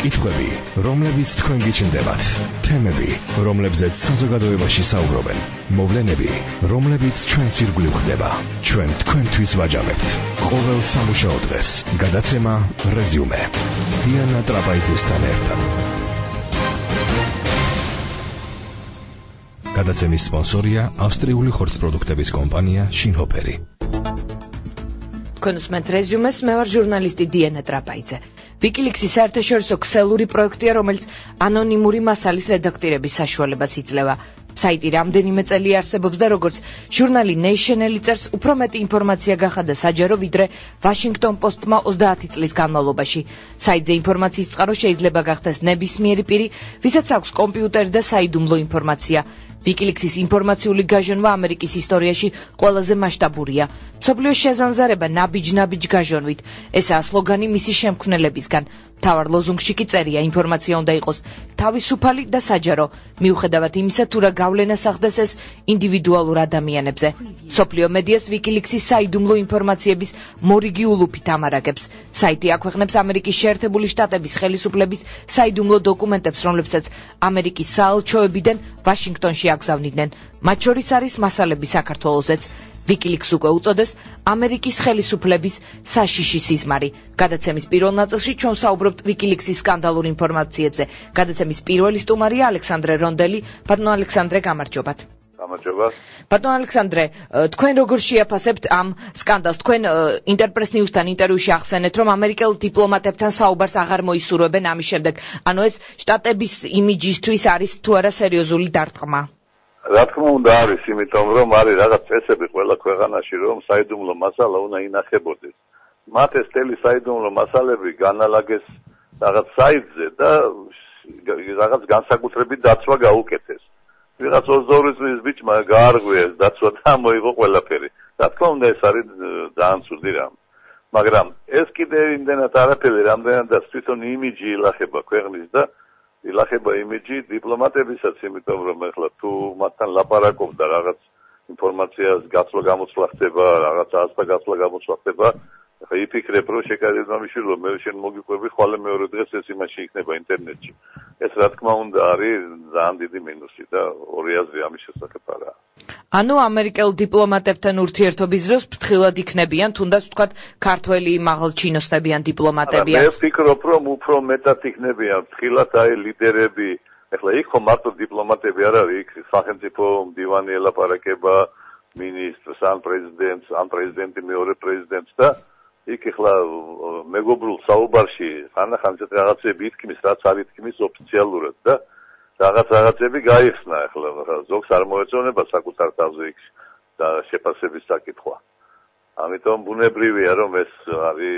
კითხვები, რომლებიც თქვენ გიჩნდებათ, თემები, რომლებზეც საზოგადოებაში საუბრობენ, მოვლენები, რომლებიც ჩვენს ირგვლივ ხდება, ჩვენ თქვენთვის ვაჯამებთ. ყოველ სამუშაო დღეს გადაცემა რეზიუმე. დიანა ტრაპაიძესთან ერთად. გადაცემის სპონსორია ავსტრიული ხორცპროდუქტების კომპანია შინჰოფერი. თქვენ უსმენთ რეზიუმეს, მე ვარ ჟურნალისტი დიანა ტრაპაიძე. ვიკილიქსი საერთაშორისო ქსელური პროექტია, რომელიც ანონიმური მასალის რედაქტირების საშუალებას იძლევა. საიტი რამდენიმე წელი არსებობს და როგორც ჟურნალი National წერს, უფრო მეტი ინფორმაცია გახადა საჯარო, ვიდრე Washington Post-მა 30 წლის განმავლობაში. საიტზე ინფორმაციის წყარო შეიძლება გახდეს ნებისმიერი პირი, ვისაც აქვს კომპიუტერი და საიდუმლო ინფორმაცია. ვიკილიქსის ინფორმაციული გაჟონვა ამერიკის ისტორიაში ყველაზე მასშტაბურია. მსოფლიოს შეზანზარება ნაბიჯ გაჟონვით. ესაა სლოგანი მისი შემქმნელებისგან. მთავარ ლოზუნგში კი წერია, ინფორმაცია უნდა იყოს თავისუფალი და საჯარო, მიუხედავად იმისა, თუ რა გავლენა ახდენს ეს ინდივიდუალურ ადამიანებზე. მსოფლიო მედიას ვიკილიქსის საიდუმლო ინფორმაციების მორიგი ულუფით ამარაგებს. საიტი აქვეყნებს ამერიკის შეერთებული შტატების ხელისუფლების საიდუმლო დოკუმენტებს, რომლებსაც ამერიკის საელჩოებიდან ვაშინგტონში აგზავნიდნენ. მათ შორის არის მასალები საქართველოსაც. ვიკილიքს უკვე უწოდეს ამერიკის ხელისუფლების საშიში სიზმარი. გადაცემის პირველ ნაწილში ჩვენ საუბრობთ ვიკილიქსის სკანდალურ ინფორმაციებზე. გადაცემის პირველი სტუმარია ალექსანდრე რონდელი. ბატონო ალექსანდრე, გამარჯობათ. გამარჯობა. ბატონო ალექსანდრე, თქვენ როგორ შეაფასებთ ამ სკანდალს? თქვენ ინტერპრეს ნიუსთან ინტერვიუში ახსენეთ, რომ ამერიკელ დიპლომატებთან საუბარს აღარ მოისურვებენ ამის შემდეგ. ანუ ეს შტატების იმიჯისთვის არის თუ არა სერიოზული დარტყმა? რა თქმა უნდა არის, იმიტომ რომ არის რაღაც წესები ყველა ქვეყანაში, რომ საიდუმლო მასალა უნდა ინახებოდეს. მათ ეს თელი საიდუმლო მასალები განალაგეს რაღაც საიტზე და რაღაც განსაკუთრებით დაცვა გაუკეთეს. ვიღაც 22 წლის ბიჭმა გაარღვიეს დაცვა და მოიღო ყველაფერი. რა თქმა უნდა ეს არის ძალიან ცუდი რამ. მაგრამ ეს კიდე იმდენად არაფერი, რამდენადაც თვითონ იმიჯი ილახება ქვეყნის და ილახება იმიჯი დიპლომატებისაც, იმიტომ რომ ეხლა თუ მათთან ლაპარაკობ და რაღაც ინფორმაციას გაცვლა-გამოცვლა ხდება, რაღაც ასთა გაცვლა-გამოცვლა ხდება, ეხლა იფიქრებ, რომ შეკარება მიშვილო, მე შენ მოგიყვები, ხვალე მეორე დღეს ეს იმაში იქნება ინტერნეტში. ეს რა თქმა უნდა არის ძალიან დიდი მინუსი და ორი აზრი ამის შესახებ არა. ანუ ამერიკელ დიპლომატებთან ურთიერთობის დროს ფრთხილად იქნებიან, თუნდაც ვთქვათ, ქართველი მაღალჩინოსნებიან დიპლომატებიან. მე ვფიქრობ, რომ უფრო მეტად იქნებიან ფრთხილად აი ლიდერები. ეხლა იქ ხო მარტო დიპლომატები არ არის, იქ სახელმწიფო მდივანი ელაპარაკება მინისტრს, ან პრეზიდენტს, ან პრეზიდენტი მეორე პრეზიდენტს და იქ ეხლა მეგობრულ საუბარში ხანდახან ეს რაღაცები ითქმის, რაც არ ითქმის ოფიციალურად და რაღაცები გაიხსნა. ეხლა ზოგს არ მოეწონება საკუთარ თავზე იქ და შეფასების საკითხვა. ამიტომ ბუნებრივია, რომ ეს არის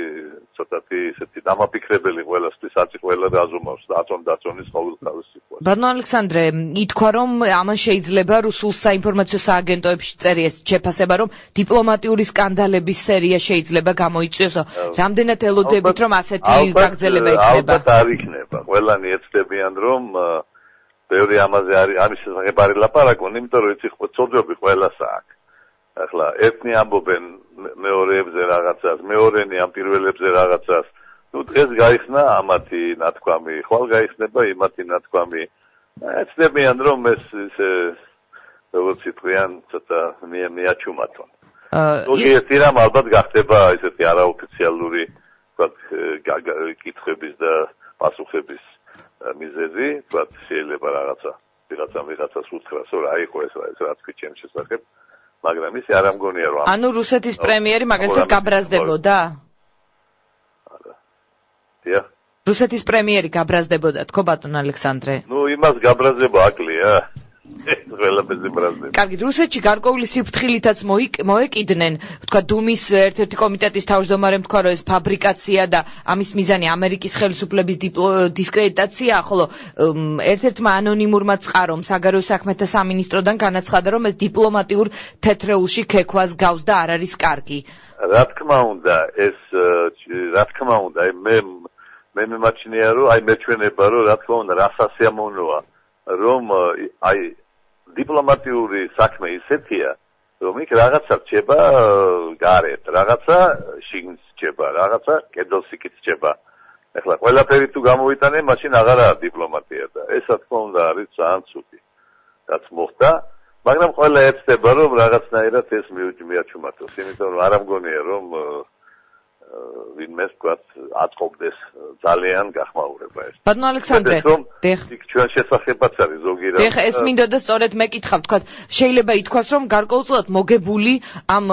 ცოტათი ისეთი დამაფიქრებელი ყველასთვის, აწი ყველა დაზომავს და აწონ-დაწონის ყოველთავის სიტყვას. ბატონო ალექსანდრე, ითქვა, რომ ამან შეიძლება რუსულ საინფორმაციო სააგენტოებში წერია შეფასება, რომ დიპლომატიური სკანდალების სერია შეიძლება გამოიწვიოსო. რამდენად ელოდებით, რომ ასეთი გაგრძელება იქნება? ალბათ არ იქნება. ყველანი ეცდებიან, რომ ბევრი ამაზე არის, ამის შესახებ არის ლაპარაკონ, იმიტომ რომ იცი ცოდვები ყველას აქვს. ახლა ერთნი ამბობენ მეორეებზე რაღაცას, მეორენი ამ პირველებზე რაღაცას. ნუ დღეს გაიხსნა ამათი ნათქვამი, ხვალ გაიხსნება იმათი ნათქვამი. ეცდებიან, რომ ეს ისე როგორც იტყვიან, ცოტა მიაჩუმათონ. ზოგიერთი რამ ალბათ გახდება ესეთი არაოფიციალური, ვთქვათ, კითხვების და პასუხების მიზეზი, ვთქვათ, შეიძლება ვიღაცას უთხრას, რომ აი ხო ეს რაც კი ჩემს შესახებ. მაგრამ ისე არ ამგონია რომ ანუ რუსეთის პრემიერი მაგალითად გაბრაზდებოდა? არა. დიახ. რუსეთის პრემიერი გაბრაზდებოდა, თქო ბატონ ალექსანდრე? ნუ იმას გაბრაზება აკლია. ყველაფერზე ბრაზდება. კარგი, რუსეთში გარკვეული სიფრთხილითაც მოეკიდნენ, თქვა დუმის ერთ-ერთი კომიტეტის თავმჯდომარემ თქვა, რომ ეს ფაბრიკაცია და ამის მიზანი ამერიკის ხელისუფლების დისკრედიტაცია, ხოლო ერთ-ერთმა ანონიმურმა წყარომ საგარეო საქმეთა სამინისტროდან განაცხადა, რომ ეს დიპლომატიურ თეთრეულში ქექვას გავს და არ არის კარგი. რა თქმა უნდა, მე მიმაჩნია, რომ აი მეჩვენება, რომ რა თქმა უნდა, რა სასიამოვნოა, რომ აი დიპლომატიური საქმე ისეთია, რომ იქ რაღაცა რჩება გარეთ, რაღაცა შიგნით რჩება, რაღაცა კედელსიკით რჩება. ეხლა ყველაფერი თუ გამოვიტანე, მაშინ აღარაა დიპლომატია და ეს რა თქმა უნდა არის ძალიან ცუდი. რაც მოხდა, მაგრამ ყველა ეცდება რომ რაღაცნაირად ეს მიაჩუმართოს, იმიტომ რომ არ ამგონია რომ ვინმე თქვათ აწყობდეს ძალიან გახმაურება ეს. ბატონო ალექსანდრე, იქ ჩვენ შესახებაც არის ზოგი რამ. დიახ, ეს მინდოდა სწორედ მეკითხავ, თქვათ, შეიძლება ითქვას რომ გარკვეულწილად მოგებული ამ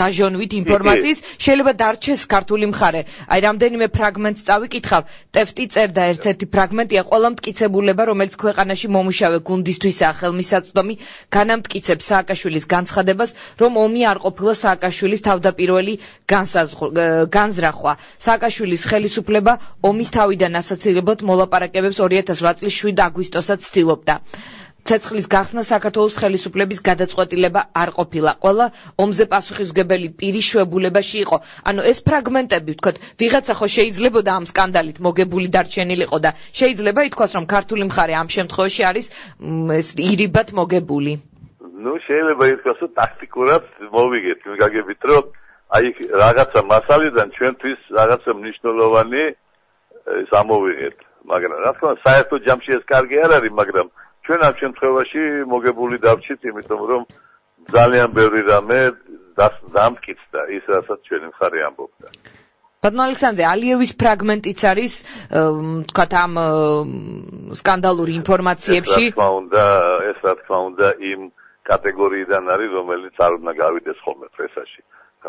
გაჟონვით ინფორმაციის, შეიძლება დარჩეს ქართული მხარე. აი რამდენიმე ფრაგმენტს წავიკითხავ, ტეფტი წერდა ერთ-ერთი ფრაგმენტია, ყველა მტკიცებულება, რომელიც ქვეყანაში მომუშავე გუნდისთვისაა ხელმისაწვდომი, განამტკიცებს სააკაშვილის განცხადებას, რომ ომი არ ყოფილა სააკაშვილის თავდაპირველი განზრახვა. სააკაშვილის ხელისუფლება ომის თავიდან ასაცილებლად მოლაპარაკებებს 2008 წლის 7 აგვისტოსაც ცდილობდა. ცეცხლის გახსნა საქართველოს ხელისუფლების გადაწყვეტილება არ ყოფილა. ყველა ომზე პასუხისმგებელი პირის შვებულებაში იყო. ანუ ეს ფრაგმენტები, ვთქვათ, ვიღაცა ხო შეიძლებოდა ამ სკანდალით მოგებული დარჩენილიყო და შეიძლება ითქვას, რომ ქართული მხარე ამ შემთხვევაში არის ეს ირიბად მოგებული. ნუ შეიძლება ითქვას, რომ ტაქტიკურად მოვიგეთ, გაგებით, რომ აი რაღაცა მასალიდან ჩვენთვის რაღაცა მნიშვნელოვანი სამოვიღეთ, მაგრამ რა თქმა უნდა საერთო ჯამში ეს კარგი არ არის, მაგრამ ჩვენ ამ შემთხვევაში მოგებული დავჭით, იმიტომ რომ ძალიან ბევრი რამე დამტკიცდა ის, რასაც ჩვენი მხარე ამბობდა. ბატონო ალექსანდრე, ალიევის ფრაგმენტიც არის, თქვათ, ამ სკანდალური ინფორმაციებში. ეს რა თქმა უნდა იმ კატეგორიიდან არის, რომელიც არ უნდა გავიდეს ხოლმე პრესაში.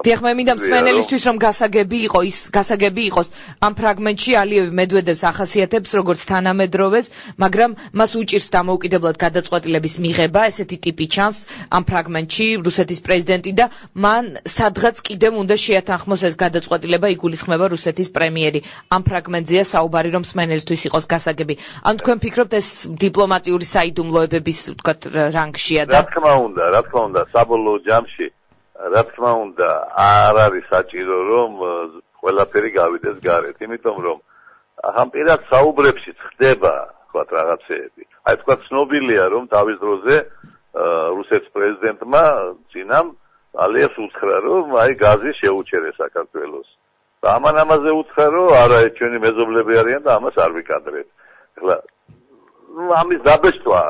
დიახ, მე მინდა მსმენელისთვის რომ გასაგები იყოს ამ ფრაგმენტში ალიევი მედვედევს ახასიათებს როგორც თანამედროვეს, მაგრამ მას უჭირს დამოუკიდებლად გადაწყვეტილების მიღება, ესეთი ტიპი ჩანს ამ ფრაგმენტში რუსეთის პრეზიდენტი და მან სადღაც კიდევ უნდა შეათანხმოს ეს გადაწყვეტილება, იგულისხმება რუსეთის პრემიერი. ამ ფრაგმენტზეა საუბარი, რომ მსმენელისთვის იყოს გასაგები. ან თქვენ ფიქრობთ ეს დიპლომატიური საიდუმლოებების, ვთქვათ, რანგშია და რა თქმა უნდა, საბოლოო ჯამში რა თქმა უნდა არ არის საჭირო რომ ყველაფერი გავიდეს გარეთ, იმიტომ რომ ამ პირად საუბრებშიც ხდება თქვათ რაღაცეები. აი თქვათ ცნობილია რომ თავის დროზე რუსეთის პრეზიდენტმა წინამ ალიევს უთხრა რომ აი გაზი შეუჩერე საქართველოს. და ამაზე უთხრა რომ არა ჩვენი მეზობლები არიან და ამას არ ვიკადრეთ. ეხლა ამის დაბეჭდვა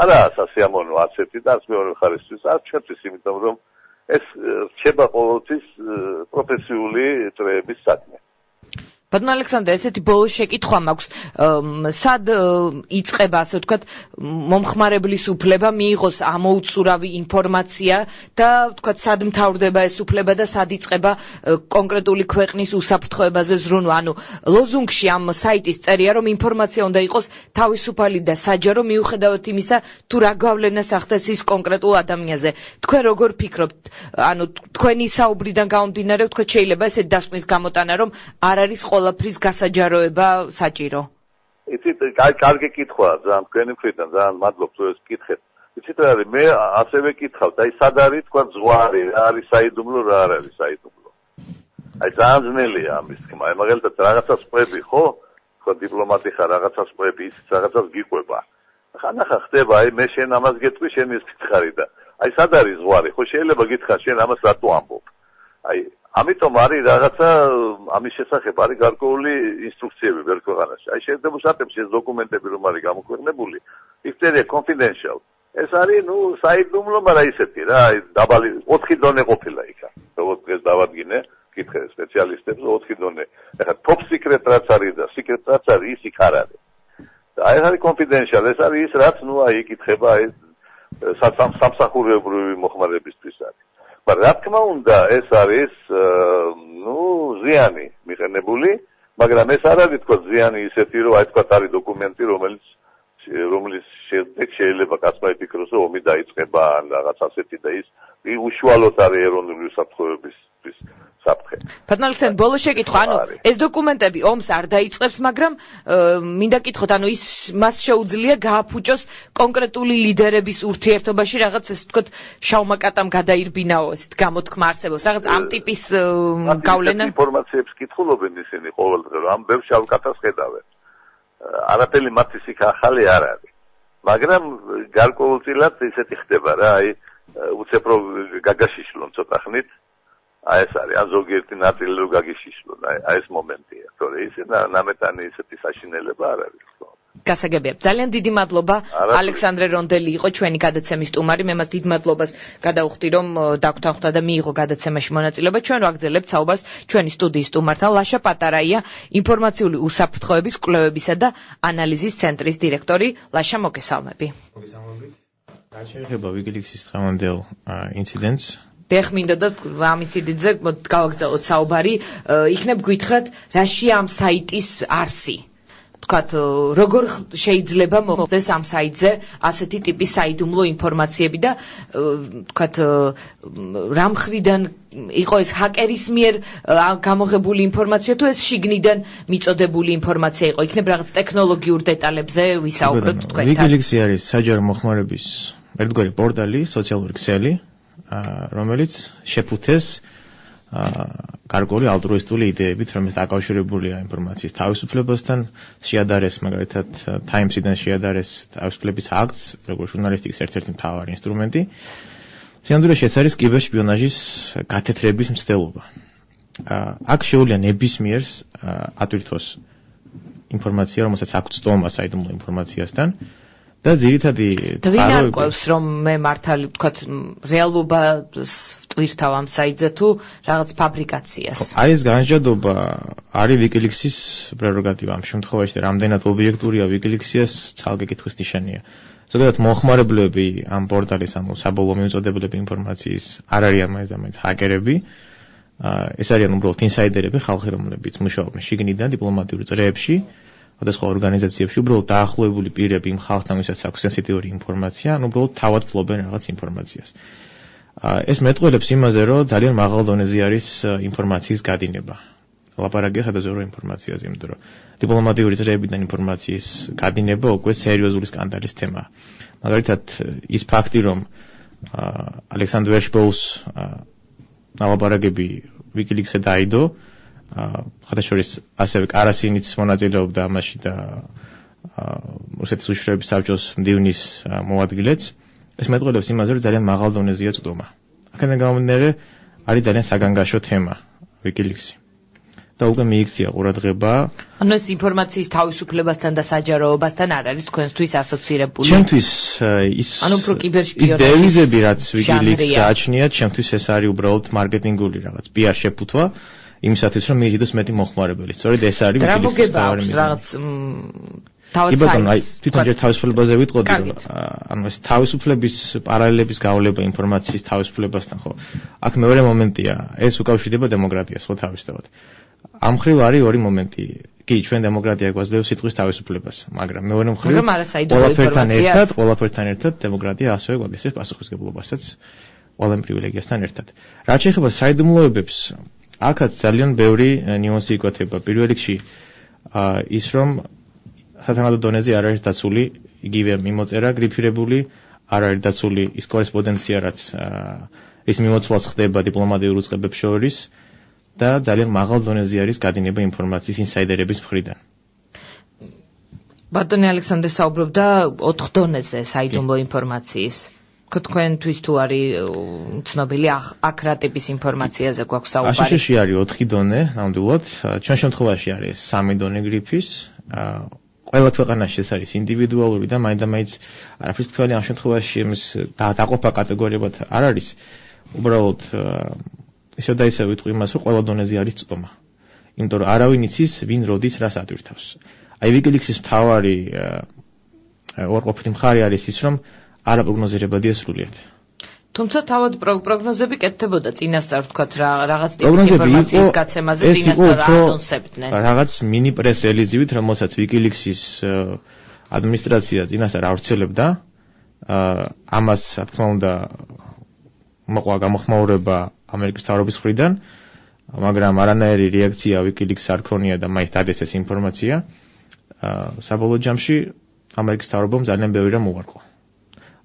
არაა სასიამოვნო არც ერთი და არც მეორე მხარისთვის, არც ჩვენთვის, იმიტომ რომ ეს რჩება ყოველთვის პროფესიული წრეების საქმე. ბატონო ალექსანდრე, ესეთი ბოლო შეკითხვა მაქვს, სად იწყება, ასე ვთქვათ, მომხმარებლის უფლება მიიღოს ამოუწურავი ინფორმაცია და ვთქვათ, სად მთავრდება ეს უფლება და სად იწყება კონკრეტული ქვეყნის უსაფრთხოებაზე ზრუნვა. ანუ ლოზუნგში ამ საიტის წერია, რომ ინფორმაცია უნდა იყოს თავისუფალი და საჯარო, მიუხედავად იმისა, თუ რა გავლენას ახდენს ის კონკრეტულ ადამიანზე. თქვენ როგორ ფიქრობთ? ანუ თქვენი საუბრიდან გამომდინარე, ვთქვათ, შეიძლება ესეთი დასკვნის გამოტანა, რომ არ არის ყველაფრის გასაჯაროება საჭირო. იცით, კარგი კითხვაა ძალიან თქვენი მხრიდან, ძალიან მადლობთ რომ ეს კითხეთ. იცით რა არის, მე ასევე კითხავთ, აი სად არის თქვა ზღვარი, რა არის საიდუმლო, რა არ არის საიდუმლო. აი ძალიან ძნელია ამის თქმა. აი მაგალითად რაღაცას ყვები, ხო? ხო დიპლომატი ხარ, რაღაცას ყვები, ის რაღაცას გიყვება. ხანახა ხდება, აი მე შენ ამას გეტყვი, შენ ის გითხარი და აი სად არის ზღვარი, ხო შეიძლება გითხრა შენ ამას რატო ამბობ. აი ამიტომ არის რაღაცა ამის შესახებ არის გარკვეული ინსტრუქციები ვერ ქვეყანაში. აი შედებულსატემში ეს დოკუმენტები რომ არის გამოქვეყნებული, იქ წერია confidential. ეს არის ნუ საიდუმლო, მაგრამ ისეთი რა, აი დაბალი 4 დონე ყოფილა იქ. როგორც დღეს დავადგინე, კითხე სპეციალისტებს 4 დონე. ეხლა top secret რაც არის და secret რაც არის ის იქ არ არის. და აი ეს არის confidential, ეს არის ის რაც ნუ აი იკითხება აი სამსახურებრივი მოხმარებისთვის არის. მაგრამ რა თქმა უნდა ეს არის ნუ ზიანი მიყენებული, მაგრამ ეს არ არის თქო ზიანი ისეთი რომ აი თქო არის დოკუმენტი რომელიც შემდეგ შეიძლება კაცმა იფიქროს რომ ომი დაიწყება ან რაღაც ასეთი და ის უშუალოდ არის ეროვნული უსაფრთხოებისთვის საფრთხე. ბატონო ალექსანდრე, ბოლო შეკითხვა, ანუ ეს დოკუმენტები ომს არ დაიწყებს, მაგრამ მინდა კითხოთ, ანუ ის მას შეუძლია გააფუჭოს კონკრეტული ლიდერების ურთიერთობაში რაღაც ეს ვთქვათ შავმა კატამ გადაირბინაო, ესეთ გამოთქმა არსებობს, რაღაც ამ ტიპის გავლენა. ინფორმაციებს კითხულობენ ისინი ყოველდღე, რომ ამ ბევრ შავ კატას ხედავენ. არაფერი მათთვის იქ ახალი არ არის. მაგრამ გარკვეულწილად ისეთი ხდება რა, აი უცებრო გაგაშიშლონ ცოტა ხნით. აი ეს არის, ან ზოგიერთი ნაწილი რო გაგიშიშლო, აი ეს მომენტია, თორე ისე ნამეტანი ისეთი საშინელება არ არის. გასაგებია. ძალიან დიდი მადლობა. ალექსანდრე რონდელი იყო ჩვენი გადაცემის სტუმარი. მე მას დიდ მადლობას გადავხდი, რომ დაგვთანხმდა და მიიღო გადაცემაში მონაწილეობა. ჩვენ ვაგრძელებთ საუბარს ჩვენი სტუდიის სტუმართან. ლაშა პატარაია, ინფორმაციული უსაფრთხოების კვლევებისა და ანალიზის ცენტრის დირექტორი. ლაშა, მოგესალმები. მოგესალმებით. რაც შეეხება WikiLeaks-ის დღევანდელ ინციდენტს, მინდა და ამ ინციდენტზე გავაგრძელოთ საუბარი. იქნებ გითხრათ, რაშია ამ საიტის არსი? თქვათ, როგორ შეიძლება მოხდეს ამ საიტზე ასეთი ტიპის საიდუმლო ინფორმაციები და თქვათ, რა მხრიდან იყო ეს ჰაკერის მიერ გამოღებული ინფორმაცია თუ ეს შიგნიდან მიწოდებული ინფორმაცია იყო? იქნებ რაღაც ტექნოლოგიურ დეტალებზე ვისაუბროთ თქვენთან. WikiLeaks-ი არის საჯარო მოხმარების ერთგვარი პორტალი, სოციალური ქსელი, რომელიც შეფუთეს გარკვეული ალტრუისტული იდეებით, რომელიც დაკავშირებულია ინფორმაციის თავისუფლებასთან, შეადარეს მაგალითად Times-იდან შეადარეს თავისუფლების აქტს, როგორც ჟურნალისტიკის ერთ-ერთი მთავარი ინსტრუმენტი. სინამდვილეში ეს არის კიბერსპიონაჟის გათეთრების მცდელობა. აქ შეუძლია ნებისმიერს ატვირთოს ინფორმაცია, რომელსაც აქვს წტომა საიდუმლო ინფორმაციასთან. და ძირითადი წყაროები რომ მე მართალი ვთქვათ რეალობას ვტვირთავ ამ საიტზე თუ რაღაც ფაბრიკაციას. აი ეს განჯადობა არის WikiLeaks-ის პრეროგატივა ამ შემთხვევაში და რამდენად ობიექტურია WikiLeaks-ის ცალკე კითხვის ნიშანია. ზოგადად მოხმარებლები ამ პორტალის ანუ საბოლოო მიმწოდებლები ინფორმაციის არ არიან მაინც ჰაკერები. ეს არიან უბრალოდ ინსაიდერები, ხალხი რომლებიც მუშაობენ შიგნიდან დიპლომატიური წრეებში. სხვადასხვა ორგანიზაციებში უბრალოდ დაახლოებული პირები იმ ხალხთან, ვისაც აქვს სენსიტიური ინფორმაცია, ანუ უბრალოდ თავად ფლობენ რაღაც ინფორმაციას. ეს მეტყველებს იმაზე, რომ ძალიან მაღალ დონეზე არის ინფორმაციის გადინება. ლაპარაკია სადაზვერვო ინფორმაციაზე, იმიტომ რომ დიპლომატიური წრეებიდან ინფორმაციის გადინება უკვე სერიოზული სკანდალის თემაა. მაგალითად, ის ფაქტი, რომ ალექსანდრ ვერშბოუს ლაპარაკები WikiLeaks-ზე დაიდო, ხათაშორის ასევე კარასინიც მონაწილეობდა ამაში და რუსეთის უშიშროების საბჭოს მდივნის მოადგილეც. ეს მეტყველებს იმაზე, რომ ძალიან მაღალ დონეზეა წვდომა. აქედან გამომდინარე, არის ძალიან საგანგაშო თემა WikiLeaks-ი. და უკვე მიიქცია ყურადღება. ანუ ეს ინფორმაციის თავისუფლებასთან და საჯაროობასთან არ არის თქვენთვის ასოცირებული? ჩემთვის ის ანუ უფრო კიბერსპიონაჟის ის დევიზები, რაც WikiLeaks გააჩნიათ, ჩემთვის ეს არის უბრალოდ მარკეტინგული რაღაც PR შეფუთვა. იმისათვის რომ მიიღოს მეტი მოხმარებელი. სწორედ ეს არის WikiLeaks-ის თავარი მიზანი. რაღაც თავად საიტს. თვითონ ჯერ თავისუფლებაზე ვიტყოდი, რომ ანუ ეს თავისუფლების პარალელების გავლება ინფორმაციის თავისუფლებასთან, ხო? აქ მეორე მომენტია, ეს უკავშირდება დემოკრატიას, ხო თავისთავად. ამ მხრივ არის ორი მომენტი. კი, ჩვენ დემოკრატია გვაძლევს სიტყვის თავისუფლებას, მაგრამ მეორე მხრივ ყველაფერთან ერთად დემოკრატია ასევე გვაგზავნებს პასუხისმგებლობასაც ყველამ პრივილეგიასთან ერთად. რაც შეეხება საიდუმლოებებს, აქაც ძალიან ბევრი ნიუანსი იკვეთება. პირველ რიგში ის რომ სათანადო დონეზე არ არის დაცული იგივე მიმოწერა გრიფირებული, არ არის დაცული ის კორესპონდენცია, რაც ის მიმოწვას ხდება დიპლომატიურ უწყებებს შორის და ძალიან მაღალ დონეზე არის გადინება ინფორმაციის ინსაიდერების მხრიდან. ბატონი ალექსანდრე საუბრობდა 4 დონეზე საიდუმლო ინფორმაციის. თქვენთვის თუ არის ცნობილი აქ რა ტიპის ინფორმაციაზე გვაქვს საუბარი? აშშ-ში არის 4 დონე, ნამდვილად. ჩვენ შემთხვევაში არის 3 დონე გრიფის. ყველა ქვეყანაში ეს არის ინდივიდუალური და მაინც არაფრის თქვენი ამ შემთხვევაში იმის დაყოფა კატეგორიებად არ არის. უბრალოდ ისევ და ისევ ვიტყვი იმას, რომ ყველა დონეზე არის წტომა. იმიტომ რომ არავინ იცის, ვინ როდის რას ატვირთავს. აი WikiLeaks-ის მთავარი უარყოფითი მხარე არის ის, რომ არაპროგნოზირებადია სრულიად. თუმცა თავად პროგნოზები კეთდებოდა წინასწარ, ვთქვათ, რაღაც ტიპის ინფორმაციის გაცემაზე წინასწარ ანონსებდნენ. რაღაც მინი პრეს რელიზივით, რომელსაც WikiLeaks-ის ადმინისტრაცია წინასწარ ავრცელებდა, ამას, რა თქმა უნდა, მოყვა გამოხმაურება ამერიკის მთავრობის მხრიდან, მაგრამ არანაირი რეაქცია WikiLeaks არ ქონია და მაინც დადესეს ინფორმაცია. საბოლოო ჯამში ამერიკის მთავრობამ ძალიან ბევრი რამ უარყო.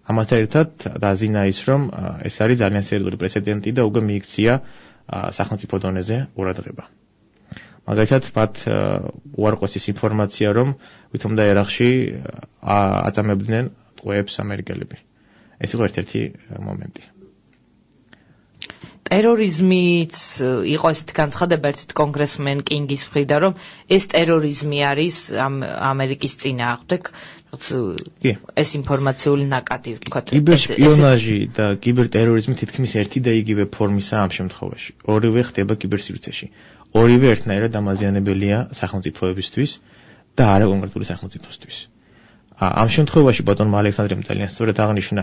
ამასთან ერთად დაზინა ის, რომ ეს არის ძალიან სერიოზული პრეცედენტი და უკვე მიიქცია სახელმწიფო დონეზე ყურადღება. მაგალითად, მათ უარყოს ის ინფორმაცია, რომ ვითომ და ერაყში აწამებდნენ ტყვეებს ამერიკელები. ეს იყო ერთ-ერთი მომენტი. ტერორიზმიც იყო ესეთი განცხადება ერთ კონგრესმენ კინგის მხრიდან, რომ ეს ტერორიზმი არის ამერიკის წინააღმდეგ, ეს ინფორმაციული ნაკადი, ვთქვათ. კიბერსპიონაჟი და კიბერტერორიზმი თითქმის ერთი და იგივე ფორმისაა ამ შემთხვევაში. ორივე ხდება კიბერსივრცეში. ორივე ერთნაირად დამაზიანებელია სახელმწიფოებისთვის და არა კონკრეტული სახელმწიფოსთვის. ამ შემთხვევაში ბატონმა ალექსანდრემ ძალიან სწორად აღნიშნა,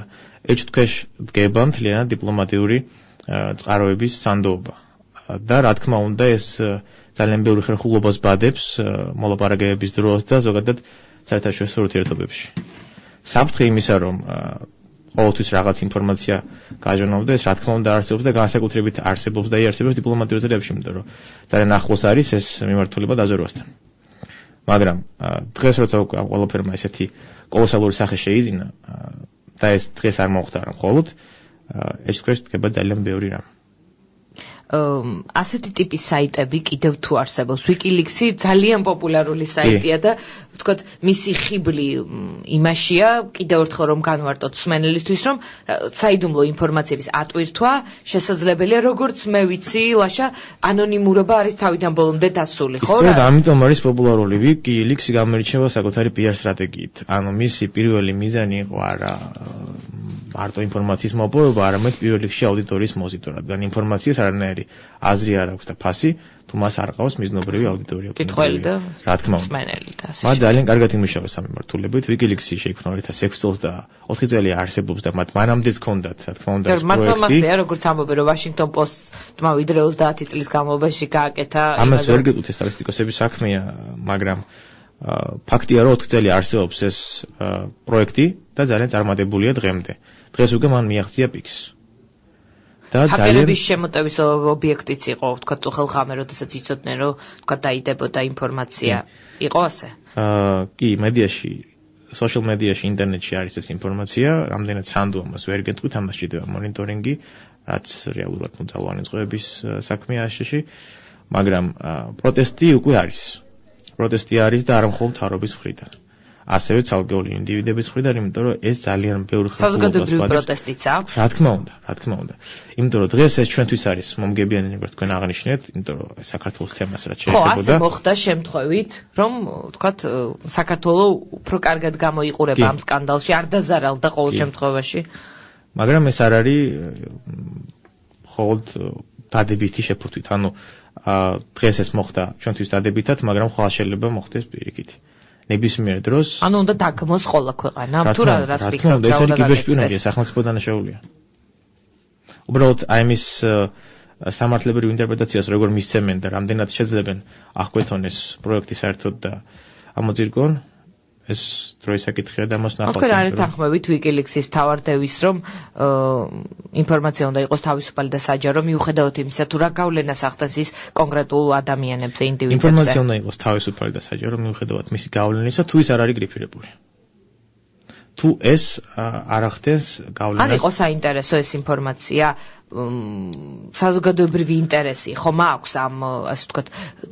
ეჭვქვეშ დგება მთლიანად დიპლომატიური წყაროების სანდოობა. და რა თქმა უნდა ეს ძალიან ბევრი ხერხულობას ბადებს მოლაპარაკებების დროს და ზოგადად საერთაშორისო ურთიერთობებში. საფრთხე იმისა, რომ ყოველთვის რაღაც ინფორმაცია გააჟონავდეს, რა თქმა უნდა არსებობს და განსაკუთრებით არსებობს და იარსებობს დიპლომატიურ წრეებში, იმიტომ რომ ძალიან ახლოს არის ეს მიმართულება დაზვერვასთან. მაგრამ დღეს როცა უკვე ამ ყველაფერმა ესეთი კოლოსალური სახე შეიძინა და ეს დღეს არ მოხდა რა მხოლოდ ეჭვქვეშ დგება ძალიან ბევრი რამ. ასეთი ტიპის საიტები კიდევ თუ არსებობს. WikiLeaks-ი ძალიან პოპულარული საიტია და ვთქვათ, მისი ხიბლი იმაშია, კიდევ ერთხელ რომ განვარტოთ მსმენელისთვის, რომ საიდუმლო ინფორმაციების ატვირთვა შესაძლებელია, როგორც მე ვიცი, ლაშა, ანონიმურობა არის თავიდან ბოლომდე დასული, ხო? სწორედ ამიტომ არის პოპულარული WikiLeaks-ი გამოირჩევა საკუთარი PR სტრატეგიით. ანუ მისი პირველი მიზანი იყო არა მარტო ინფორმაციის მოპოვება, არამედ პირველ რიგში აუდიტორიის მოზიდვა, რადგან ინფორმაციას არანაირი აზრი არ აქვს და ფასი, თუ მას არ ყავს მიზნობრივი აუდიტორია. კითხველი და რა თქმა უნდა. მსმენელი და ასე. მათ ძალიან კარგად იმუშავეს ამ მიმართულებით. WikiLeaks-ი შეიქმნა 2006 წელს და 4 წელი არსებობს და მათ მანამდეც ჰქონდათ, რა თქმა უნდა, ეს პროექტი. მართლმასია, როგორც ამბობენ, რომ Washington Post-მა ვიდრე 30 წლის განმავლობაში გააკეთა. ამას ვერ გეტყვით, ეს სტატისტიკოსების საქმეა, მაგრამ ფაქტია, რომ 4 წელი არსებობს ეს პროექტი და ძალიან წარმატებულია დღემდე. დღეს უკვე მან მიაღწია პიკს. და ჰაკერების შემოტევის ობიექტიც იყო, ვთქვათ, ხელხამე, როდესაც იცოდნენ, რომ ვთქვათ, დაიდებოდა ინფორმაცია. იყო ასე? კი, მედიაში, social media-ში, ინტერნეტში არის ეს ინფორმაცია, რამდენად სანდო ამას ვერ გეტყვით, ამას ჭირდება მონიტორინგი, რაც რეალურად მოძალვანი წყობების საქმეა აშშ-ში, მაგრამ პროტესტი უკვე არის. პროტესტი არის და არა მხოლოდ თავრობის მხრიდან. ასევე ცალკეული ინდივიდების მხრიდან, იმიტომ რომ ეს ძალიან ბევრი საზოგადოებრივი პროტესტიც აქვს. რა თქმა უნდა, რა თქმა უნდა. იმიტომ რომ დღეს ეს ჩვენთვის არის მომგებიანი, როგორც თქვენ აღნიშნეთ, იმიტომ რომ საქართველოს თემას რაც შეეხებოდა. ხო, ასე მოხდა შემთხვევით, რომ ვთქვათ, საქართველოს უფრო კარგად გამოიყურება ამ სკანდალში, არ დაზარალდა ყოველ შემთხვევაში. მაგრამ ეს არ არის მხოლოდ დადებითი შეფუთვით. ანუ დღეს ეს მოხდა ჩვენთვის დადებითად, მაგრამ ხვალ შეიძლება მოხდეს პირიქით. ნებისმიერ დროს ანუ უნდა დაგმოს ყველა ქვეყანა თუ რას ფიქრობთ ეს არის კიბერსპიონაჟი სახელმწიფო დანაშაულია უბრალოდ აი მის სამართლებრივ ინტერპრეტაციას როგორ მისცემენ და რამდენად შეძლებენ აღკვეთონ ეს პროექტი საერთოდ და ამოძირკონ ეს დროის საკითხია და მას ნახავთ. თქვენ არ ეთანხმებით WikiLeaks-ის თავარდევის, რომ ინფორმაცია უნდა იყოს თავისუფალი და საჯარო, მიუხედავად იმისა, თუ რა გავლენას ახდენს ის კონკრეტულ ადამიანებზე, ინდივიდებზე. ინფორმაცია უნდა იყოს თავისუფალი და საჯარო, მიუხედავად მისი გავლენისა, თუ ის არ არის გრიფირებული. თუ ეს არ ახდენს გავლენას. არ იყოს საინტერესო ეს ინფორმაცია, საზოგადოებრივი ინტერესი ხომ აქვს ამ ასე ვთქვათ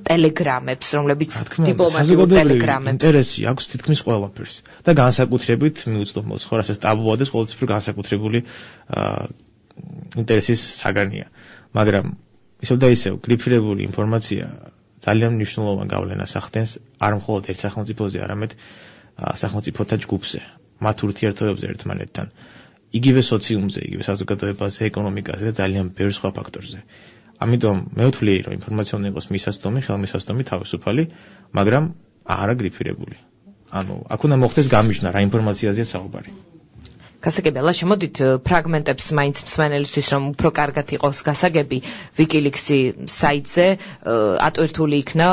ტელეგრამებს, რომლებიც დიპლომატიურ ტელეგრამებს. ინტერესი აქვს თითქმის ყველაფერს და განსაკუთრებით მიუწვდომელს ხო რასაც ტაბუades ყოველთვის განსაკუთრებული ინტერესის საგანია. მაგრამ ისევ და ისევ გრიფირებული ინფორმაცია ძალიან მნიშვნელოვან გავლენას ახდენს არ მხოლოდ ერთ სახელმწიფოზე, არამედ სახელმწიფოთა ჯგუფზე, მათ ურთიერთობებზე ერთმანეთთან. იგივე სოციუმზე, იგივე საზოგადოებაზე, ეკონომიკაზე და ძალიან ბევრ სხვა ფაქტორზე. ამიტომ მე ვთვლი, რომ ინფორმაცია უნდა იყოს მისასწომი, ხელმისაწვდომი, თავისუფალი, მაგრამ არა გრიფირებული. ანუ აქ უნდა მოხდეს გამიჯნა რა ინფორმაციაზეა საუბარი. გასაგებია, შემოდით ფრაგმენტებს მაინც მსმენელისთვის, რომ უფრო კარგად იყოს გასაგები, WikiLeaks-ი საიტზე ატვირთული იქნა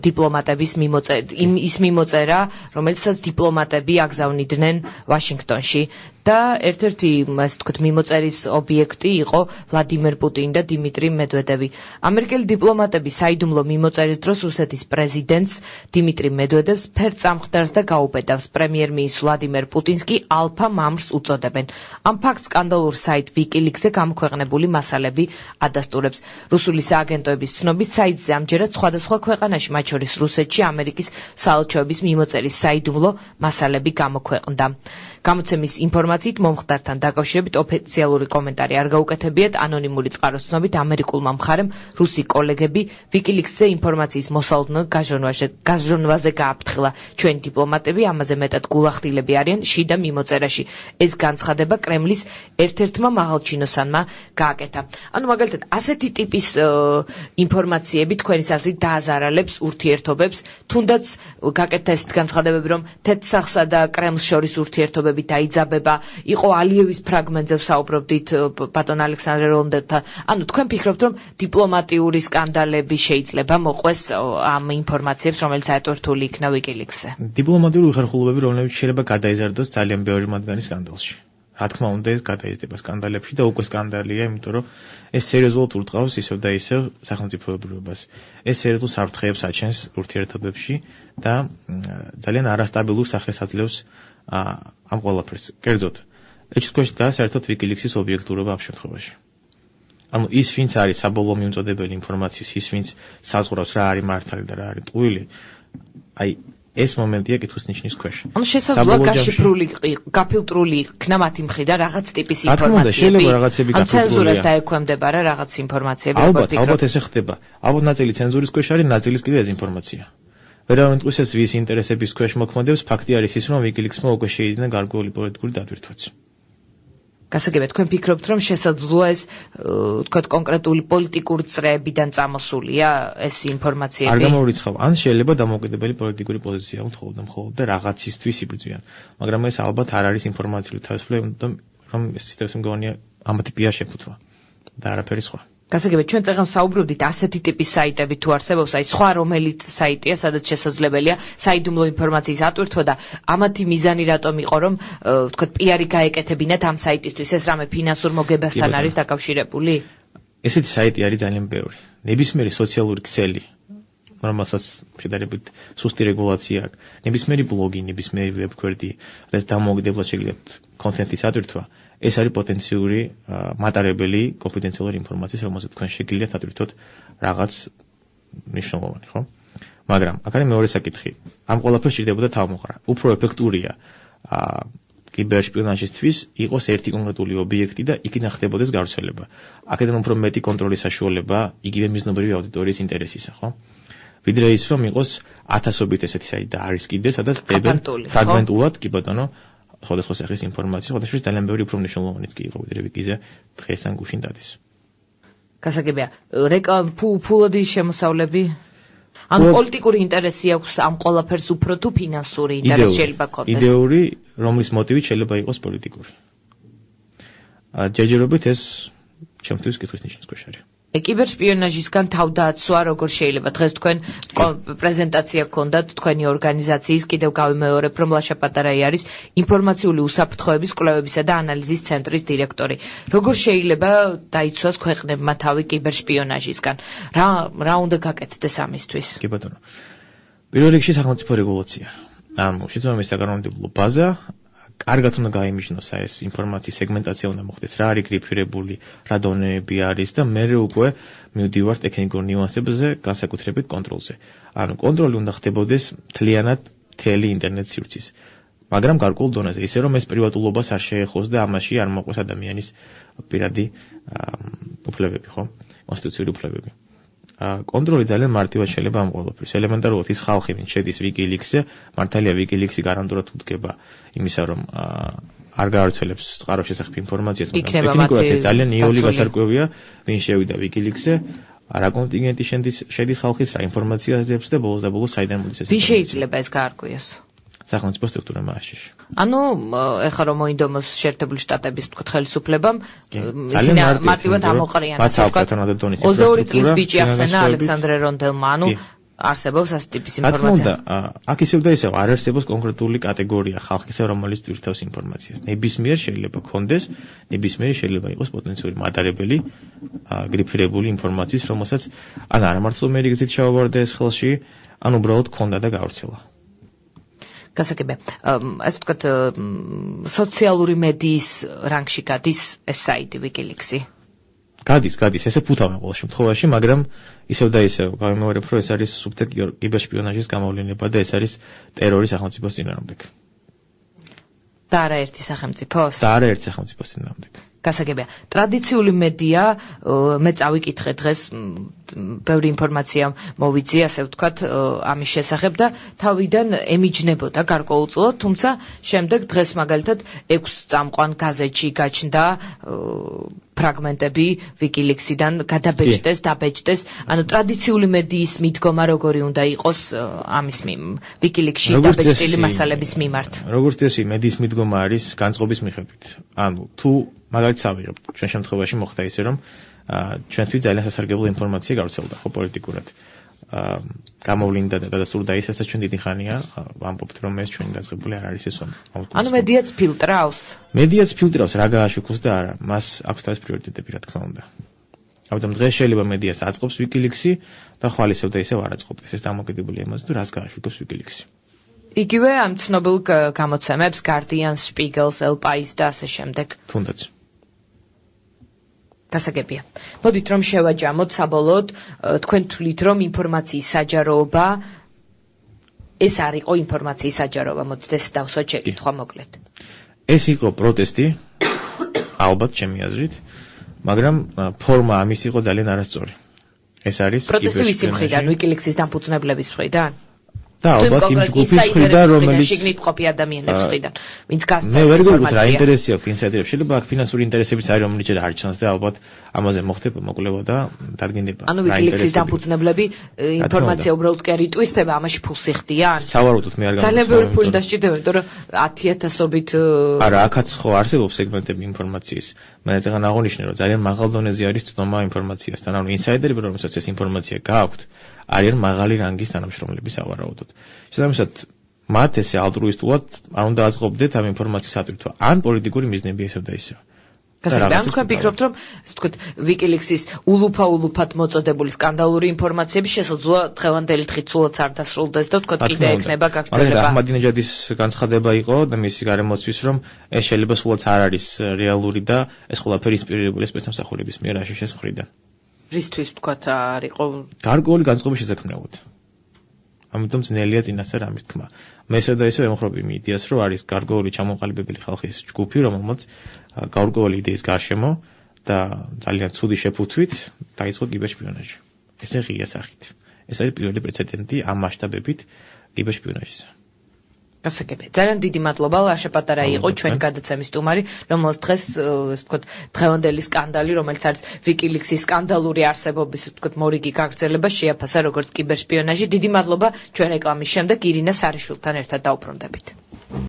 დიპლომატების ის მიმოწერა, რომელსაც დიპლომატები აგზავნიდნენ ვაშინგტონში. და ერთ-ერთი, ასე ვთქვათ, მიმოწერის ობიექტი იყო ვლადიმერ პუტინი და დიმიტრი მედვედევი. ამერიკელი დიპლომატები საიდუმლო მიმოწერის დროს რუსეთის პრეზიდენტს დიმიტრი მედვედევს ფერწამხდარს და გაუბედავს. პრემიერ-მინისტრ ვლადიმერ პუტინს კი ალფა მამრს უწოდებენ. ამ ფაქტს სკანდალურ საიტ WikiLeaks-ზე გამოქვეყნებული მასალები ადასტურებს. რუსული სააგენტოების ცნობით, საიტზე ამჯერად სხვადასხვა ქვეყანაში, მათ შორის რუსეთში, ამერიკის საელჩოების მიმოწერის საიდუმლო მასალები გამოქვეყნდა. გამოცემის ინფორმაციით ინფორმაციით მომხდართან დაკავშირებით ოფიციალური კომენტარი არ გაუკეთებიათ. ანონიმური წყაროს ცნობით ამერიკულმა მხარემ რუსი კოლეგები WikiLeaks-ზე ინფორმაციის მოსალოდნელ გაზრონვაზე გააფრთხილა. ჩვენი დიპლომატები ამაზე მეტად გულახდილები არიან შიდა მიმოწერაში. ეს განცხადება კრემლის ერთ-ერთმა მაღალჩინოსანმა გააკეთა. ანუ მაგალითად ასეთი ტიპის ინფორმაციები თქვენის აზრით დააზარალებს ურთიერთობებს, თუნდაც გაკეთდა ესეთ განცხადებები, რომ თეთრსახსა და კრემლს შორის ურთიერთობები დაიძაბება, იყო ალიევის ფრაგმენტზე ვსაუბრობდით ბატონ ალექსანდრე როლონდელთან. ანუ თქვენ ფიქრობთ, რომ დიპლომატიური სკანდალები შეიძლება მოყვეს ამ ინფორმაციებს, რომელიც აერთული იქნა WikiLeaks-ზე? დიპლომატიური უხერხულობები, რომლებიც შეიძლება გადაიზარდოს ძალიან ბევრი მათგანი სკანდალში. რა თქმა უნდა, ეს გადაიზრდება სკანდალებში და უკვე სკანდალია, იმიტომ რომ ეს სერიოზულად ურტყავს ისევ და ისევ სახელმწიფოებრიობას. ეს სერიოზულ საფრთხეებს აჩენს ურთიერთობებში და ძალიან არასტაბილურ სახეს აძლევს ამ ყველაფერს. კერძოდ, ეჭვქვეშ დგას საერთოდ WikiLeaks-ის ობიექტურობა ამ შემთხვევაში. ანუ ის, ვინც არის საბოლოო მიმწოდებელი ინფორმაციის, ის, ვინც საზღვრავს რა არის მართალი და რა არის ტყუილი, აი ეს მომენტია კითხვის ნიშნის ქვეშ. ანუ შესაძლოა გაშიფრული, გაფილტრული იქნა მათი მხრიდან რაღაც ტიპის ინფორმაციები. შეიძლება რაღაცები გაფილტრულია. ან ცენზურას დაექვემდება რა რაღაც ინფორმაციები, ალბათ ესე ხდება. ალბათ ნაწილი ცენზურის ქვეშ არის, ნაწილის კიდე დეზინფორმაცია. ვერავინ ტყვის ეს ვის ინტერესების ქვეშ მოქმედებს, ფაქტი არის ის, რომ WikiLeaks-მა უკვე შეიძინა გარკვეული პოლიტიკური დატვირთვაც. გასაგებია, თქვენ ფიქრობთ, რომ შესაძლოა ეს თქვათ კონკრეტული პოლიტიკური წრეებიდან წამოსულია ეს ინფორმაციები? არ გამორიცხავ, ან შეიძლება დამოუკიდებელი პოლიტიკური პოზიცია მხოლოდ და რაღაცისთვის იბრძვიან. მაგრამ ეს ალბათ არ არის ინფორმაციული თავისუფლება, რომ ეს სისტემას მგონია ამათი პია შეფუთვა და არაფერი სხვა. გასაგებია, ჩვენ წეგან საუბრობდით ასეთი ტიპის საიტები თუ არსებობს, აი სხვა რომელიც საიტია, სადაც შესაძლებელია საიდუმლო ინფორმაციის ატვირთვა და ამათი მიზანი რატომ იყო, რომ ვთქვათ, პიარი გაეკეთებინათ ამ საიტისთვის, ეს რამე ფინანსურ მოგებასთან არის დაკავშირებული? ესეთი საიტი არის ძალიან ბევრი. ნებისმიერი სოციალური ქსელი, რომელსაც შედარებით სუსტი რეგულაცია აქვს, ნებისმიერი ბლოგი, ნებისმიერი ვებგვერდი, რაც დამოუკიდებლად შეგიძლიათ კონტენტის ატვირთვა, ეს არის პოტენციური მატარებელი კონფიდენციალური ინფორმაციის, რომელზეც თქვენ შეგიძლიათ ატვირთოთ რაღაც მნიშვნელოვანი, ხო? მაგრამ აქ არის მეორე საკითხი. ამ ყველაფერს სჭირდებოდა თავმოყრა. უფრო ეფექტურია კიბერშპიონაჟისთვის იყოს ერთი კონკრეტული ობიექტი და იქიდან ხდებოდეს გავრცელება. აქედან უფრო მეტი კონტროლის საშუალება იგივე მიზნობრივი აუდიტორიის ინტერესისა, ხო? ვიდრე ის, რომ იყოს ათასობით ესეთი საიტი და არის კიდე, სადაც დებენ ფრაგმენტულად, კი ბატონო, სხვადასხვა სახის ინფორმაცია, სხვადასხვა ძალიან ბევრი უფრო მნიშვნელოვანიც კი იყო, ვიდრე ვიკიზე დღეს ან გუშინ დადეს. გასაგებია, ფულადი შემოსავლები? ანუ პოლიტიკური ინტერესი აქვს ამ ყველაფერს უფრო თუ ფინანსური ინტერესი შეიძლება ქონდეს? იდეური, რომლის მოტივით შეიძლება იყოს პოლიტიკური. ჯერჯერობით ეს ჩემთვის კითხვის ნიშნის ქვეშ არის. კიბერსპიონაჟისგან თავდაცვა როგორ შეიძლება? დღეს თქვენ პრეზენტაცია გქონდათ თქვენი ორგანიზაციის, კიდევ გავიმეორებ, რომ ლაშა პატარაი არის ინფორმაციული უსაფრთხოების კვლევებისა და ანალიზის ცენტრის დირექტორი. როგორ შეიძლება დაიცვას ქვეყნებმა თავი კიბერსპიონაჟისგან? რა უნდა გაკეთდეს ამისთვის? კი ბატონო. პირველ რიგში სახელმწიფო რეგულაცია. ანუ შესაბამისი საკანონმდებლო ბაზა, კარგად უნდა გაიმიჯნოს ეს ინფორმაციის სეგმენტაცია უნდა მოხდეს, რა არის გრიფირებული, რა დონეები არის და მერე უკვე მივდივართ ტექნიკურ ნიუანსებზე, განსაკუთრებით კონტროლზე. ანუ კონტროლი უნდა ხდებოდეს მთლიანად მთელი ინტერნეტ სივრცის. მაგრამ გარკვეულ დონეზე, ისე რომ ეს პრივატულობას არ შეეხოს და ამაში არ მოყვეს ადამიანის პირადი უფლებები, ხო? კონსტიტუციური უფლებები. კონტროლი ძალიან მარტივად შეიძლება ამ ყველაფერს. ელემენტარულად ის ხალხი, ვინც შედის WikiLeaks-ზე, მართალია WikiLeaks-ი გარანტულად უდგება იმისა, რომ არ გაავრცელებს წყაროს შესახებ ინფორმაციას, მაგრამ ტექნიკურად ეს ძალიან იოლი გასარკვევია, ვინ შევიდა WikiLeaks-ზე, რა კონტინგენტი შედის ხალხის, რა ინფორმაციას დებს და ბოლოს და ბოლოს საიდან მოდის ეს. ვინ შეიძლება ეს გაარკვიოს? სახელმწიფო სტრუქტურა მასში. ანუ ეხლა რომ მოინდომოს შეერთებული შტატების თქვა ხელისუფლებამ ისინი მარტივად ამოყრიან. ოლდოური წლის ბიჭი ახსენა ალექსანდრე რონდელმა, ანუ არსებობს ასეთი ტიპის ინფორმაცია. აქ ისევ და ისევ არ არსებობს კონკრეტული კატეგორია ხალხისა, რომელიც ტვირთავს ინფორმაციას. ნებისმიერ შეიძლება ქონდეს, ნებისმიერი შეიძლება იყოს პოტენციური მატარებელი, გრიფირებული ინფორმაციის, რომელსაც ან არამართლომერი გზით ჩავაბარდა ეს ხელში, ან უბრალოდ ქონდა და გავრცელა. გასაგებია, ასე ვთქვათ, სოციალური მედიის რანგში გადის ეს საიტი WikiLeaks-ი? გადის, ესე ფუთავენ ყოველ შემთხვევაში, მაგრამ ისევ და ისევ გავიმეორებ, რომ ეს არის სუბტექ კიბერსპიონაჟის გამოვლინება და ეს არის ტერორი სახელმწიფოს წინააღმდეგ. და არაერთი სახელმწიფოს? და არაერთი სახელმწიფოს წინააღმდეგ. გასაგებია. ტრადიციული მედია, მე წავიკითხე დღეს, ბევრი ინფორმაცია მოვიძიე, ასე ვთქვათ, ამის შესახებ და თავიდან ემიჯნებოდა გარკვეულწილად, თუმცა შემდეგ დღეს მაგალითად 6 წამყვან გაზეთში გაჩნდა ფრაგმენტები WikiLeaks-იდან დაბეჭდეს, ანუ ტრადიციული მედიის მიდგომა როგორი უნდა იყოს ამის WikiLeaks-ში დაბეჭდილი მასალების მიმართ. როგორც წესი, მედიის მიდგომა არის განწყობის მიხედვით. ანუ თუ მაგალითად ავიღებთ, ჩვენ შემთხვევაში მოხდა ისე, რომ ჩვენთვის ძალიან სასარგებლო ინფორმაცია გავრცელდა ხო პოლიტიკურად. გამოვლინდა და გადასურდა ის, რასაც ჩვენ დიდი ხანია ვამბობთ, რომ ეს ჩვენი დაწყებული არ არის ეს ომი. ანუ მედიაც ფილტრავს? მედიაც ფილტრავს რა გააშუქოს და არა, მას აქვს თავის პრიორიტეტები, რა თქმა უნდა. ამიტომ დღეს შეიძლება მედიას აწყობს WikiLeaks-ი და ხვალ ისევ და ისევ არ აწყობდეს. ეს დამოკიდებული იმაზე, თუ რას გააშუქოს WikiLeaks-ი. იგივე ამ ცნობილ გამოცემებს, Guardian, Spiegel, El País და ასე შემდეგ. თუნდაც. გასაგებია. მოდით რომ შევაჯამოთ საბოლოოდ, თქვენ თვლით რომ ინფორმაციის საჯაროობა ეს არ იყო ინფორმაციის საჯაროობა, მოდით ეს დავსვათ შეკითხვა მოკლედ. ეს იყო პროტესტი, ალბათ ჩემი აზრით, მაგრამ ფორმა ამის იყო ძალიან არასწორი. ეს არის პროტესტი ვისი მხრიდან, WikiLeaks-ის დამფუძნებლების მხრიდან? და ალბათ იმ ჯგუფის მხრიდან, რომელიც შიგნით ყოფი ადამიანების მხრიდან, ვინც გასცემს მე ვერ გიგებთ რა ინტერესი აქვს ინსაიდერებს. შეიძლება აქ ფინანსური ინტერესებიც არის, რომელიც არ ჩანს და ალბათ ამაზე მოხდება მოკვლევა და დადგენდება. ანუ WikiLeaks-ის დამფუძნებლები ინფორმაცია უბრალოდ კი არ იტვირთება, ამაში ფულს იხდიან. სავარაუდოდ მე არ გამომწვევ. ძალიან ბევრი ფული დასჭირდება, იმიტომ რომ 10,000-ობით არა, აქაც ხო არსებობს სეგმენტები ინფორმაციის. მე წეგან აღნიშნე, რომ ძალიან მაღალ დონეზე არის ცნობა ინფორმაციასთან. ანუ ინსაიდერები, რომელსაც ეს ინფორმაცია გააქვთ, არიან მაღალი რანგის თანამშრომლები სავარაუდოდ. შესაბამისად, მათ ესე ალტრუისტულად არ უნდა აწყობდეთ ამ ინფორმაციის ატვირთვა, ან პოლიტიკური მიზნები ესევ და ისევ. გასაგებია, ან თქვენ ფიქრობთ, რომ ასე ვთქვათ, WikiLeaks-ის ულუფა-ულუფად მოწოდებული სკანდალური ინფორმაციები შესაძლოა დღევანდელი დღით სულაც არ დასრულდეს და ვთქვათ, კიდე ექნება გაგრძელება. მაგრამ აჰმადინეჯადის განცხადება იყო და მისი გარემოცვის, რომ ეს შეიძლება სულაც არ არის რეალური და ეს ყველაფერი ინსპირირებულია სპეცსამსახურების მიერ აშშ-ის მხრიდან. რისთვის ვთქვათ არ იყო გარკვეული განწყობის შეზექმნებოდ. ამიტომ ძნელია წინასწარ ამის თქმა. მე ისე და ისე ემხრობ იმ იდეას, რომ არის გარკვეული ჩამოყალიბებელი ხალხის ჯგუფი, რომელმაც გარკვეული იდეის გარშემო და ძალიან ცუდი შეფუთვით დაიწყო კიბერშპიონაჟი. ესე ღია სახით. ეს არის პირველი პრეცედენტი ამ მასშტაბებით კიბერშპიონაჟისა. გასაგებია. ძალიან დიდი მადლობა, ლაშა პატარა იყო ჩვენ გადაცემის სტუმარი, რომელსაც დღეს, ასე ვთქვათ, დღევანდელი სკანდალი, რომელიც არის WikiLeaks-ის სკანდალური არსებობის, ასე ვთქვათ, მორიგი გაგრძელება შეაფასა როგორც კიბერშპიონაჟი. დიდი მადლობა, ჩვენ რეკლამის შემდეგ ირინა სარიშვილთან ერთად დავუბრუნდებით.